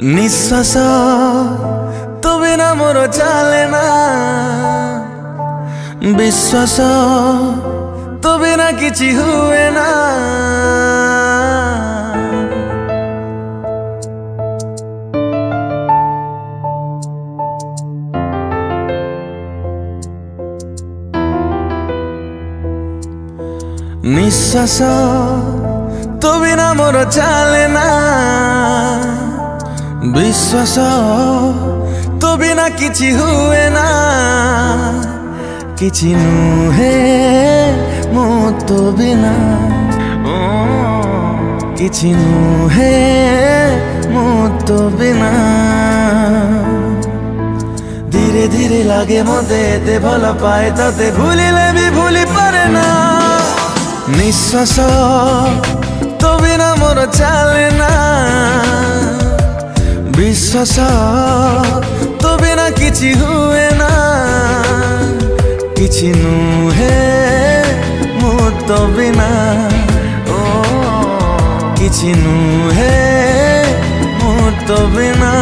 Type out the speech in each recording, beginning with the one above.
निश्वास तो बिना मोर चले ना, विश्वास तो बिना किछि हुए ना। निश्वास तो बिना मोर चले ना, विश्वास तो बिना किछि हुए ना। किछि नुहे मो तो बिना, किछि नुहे मो तो बिना। धीरे धीरे लागे मते एते भल पाए तते, भूलिले भी भूली पारे ना। निश्वास तो बिना मोर चले ना, विश्वास तो बिना किछि हुए ना। किछि नुहे मो तो बिना, किछि नुहे मो तो बिना।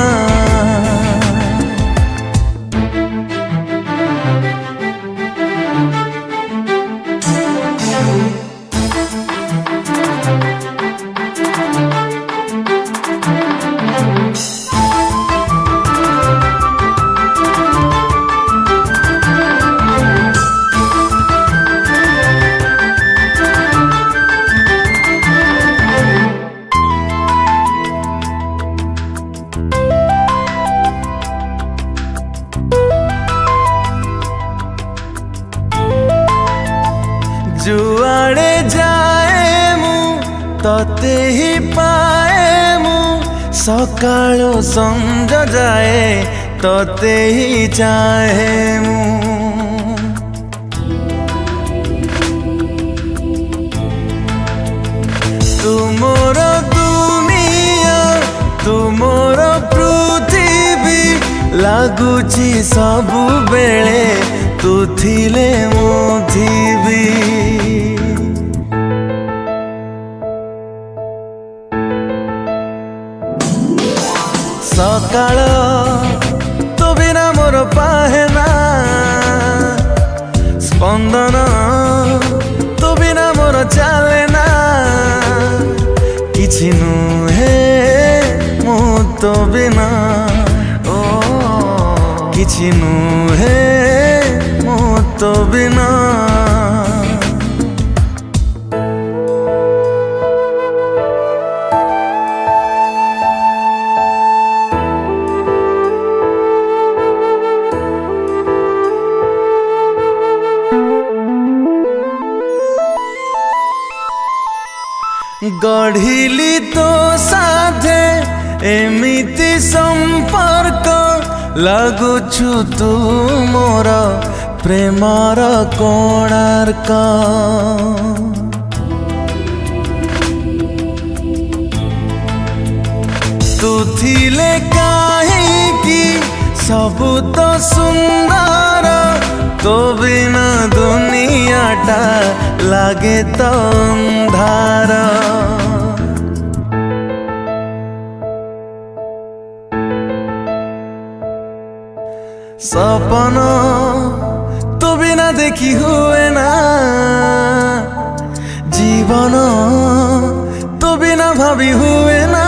जुआड़े जाए मु तते ही पाए मु, सकाळो संज जाए तते ही चाहे मु। तुमोर दुनिया तुमोर पृथ्वी, लागुची सबु बेले तू थिले मु थिबी। सकाळ तो बिना मोर पाहे ना, स्पंदन तो बिना मोर चले ना। किछि नुहे मो तो बिना, किछि नुहे मो तो बिना। गढ़िली तो साथे एमिति संपर्क, लागुछु तू मोर प्रेमर कोणार्क। तू थिले काहींकि सबु तो सुंदर, तो बिना दुनियाटा लागे तो अंधार। सपन तो बिना देखी हुए ना, जीवन तो बिना भाभी हुए ना।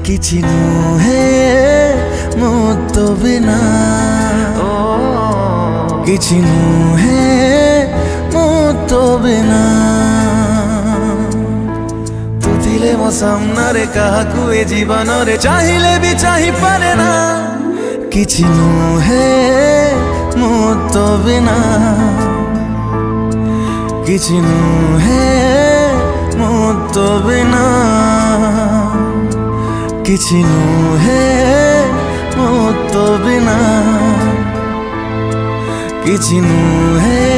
किछि नुहे मो तो बिना, किछि नुहे मो तो बिना। तू थिले मो सामने काहाकु ए जीवन रे चाहिले भी चाहि पारे ना। किछि नुहे मो तो बिना, किछि नुहे मो तो बिना। किछि नुहे मो तो बिना, किछि नुहे